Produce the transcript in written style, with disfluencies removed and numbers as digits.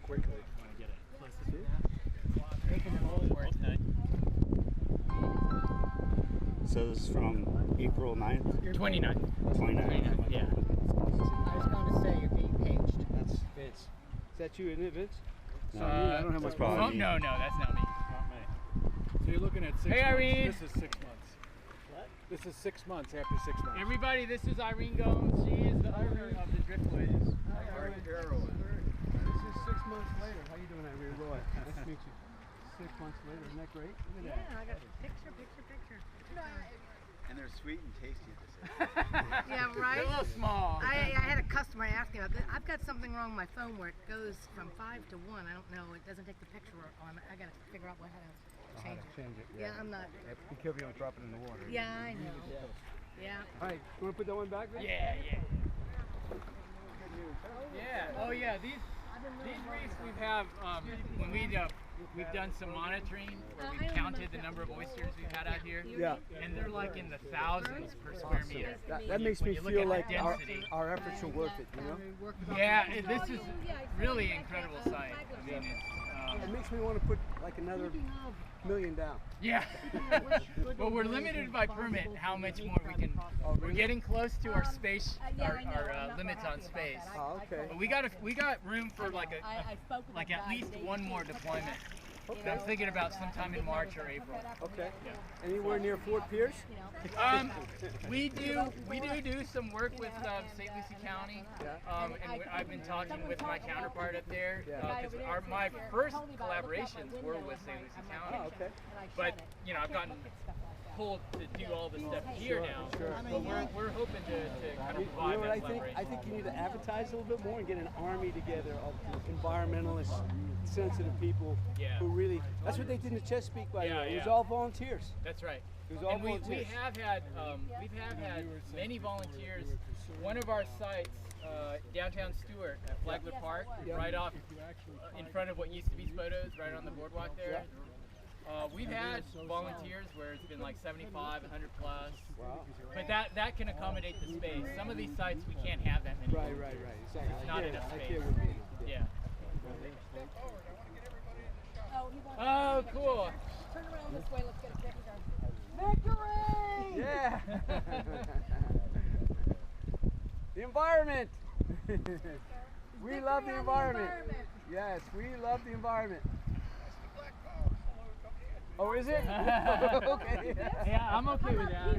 quickly. Want to get it close to that? So this is from April 9th? 29th. 29th. Yeah. I was going to say you're being paged. That's Vince. Is that you, isn't it, Vince? No, I don't have my probably Oh, no, that's not me. Not me. So you're looking at 6 Hey, months. Irene. This is 6 months. What? This is 6 months after 6 months. Everybody, this is Irene Gomes. She is the owner of the Driftwood. This is 6 months later. How you doing, Irene? Roy. Nice to meet you. 6 months later, isn't that great? Look at that. Yeah, I got a picture. And they're sweet and tasty at the same Yeah, right? They're a little small. I had a customer ask me about this. I've got something wrong with my phone where it goes from 5 to 1. I don't know. It doesn't take the picture on. I got to figure out how to change it. Change it. Yeah, I'm not. Be careful you don't drop it in the water. Yeah, I know. Yeah. All right, you want to put that one back, Vince? Yeah. Yeah. Oh yeah. These reefs we've when we've done some monitoring where we've counted the number of oysters we've had out here. Yeah. And they're like in the thousands per square meter. That makes me When you look feel at like the density. our efforts are worth it, you know? Yeah, this is really incredible site. I mean, It makes me want to put like another $1 million down. yeah. Well, we're limited by permit how much more we can. We're getting close to our space, our limits on space. Oh, okay. But we got room for like at least one more deployment. Okay. I'm thinking about sometime in March or April. Okay. Anywhere near Fort Pierce? We do some work with St. Lucie County, and I've been talking with my counterpart up there because my first collaborations were with St. Lucie County. Oh, okay. But I've gotten pulled to do all this stuff here now. Sure. But we're hoping to kind of You provide know what that I think? collaboration. I think you need to advertise a little bit more and get an army together of environmentalists, sensitive people who really. That's what they did in Chesapeake, by the way. It was all volunteers. That's right. It was all And we volunteers. have had many volunteers. One of our sites, downtown Stewart at Flagler Park, right off in front of what used to be Spoto's, right on the boardwalk there. We've had volunteers where it's been like 75, 100 plus. Wow. But that can accommodate the space. Some of these sites we can't have that many. Right. Exactly. It's not enough space. Would be. Yeah. Oh, cool. Turn around this way. Let's get a picture. Victory! Yeah. The environment. We love the environment. Yes, we love the environment. Oh, is it? Okay. Yeah, I'm okay with that.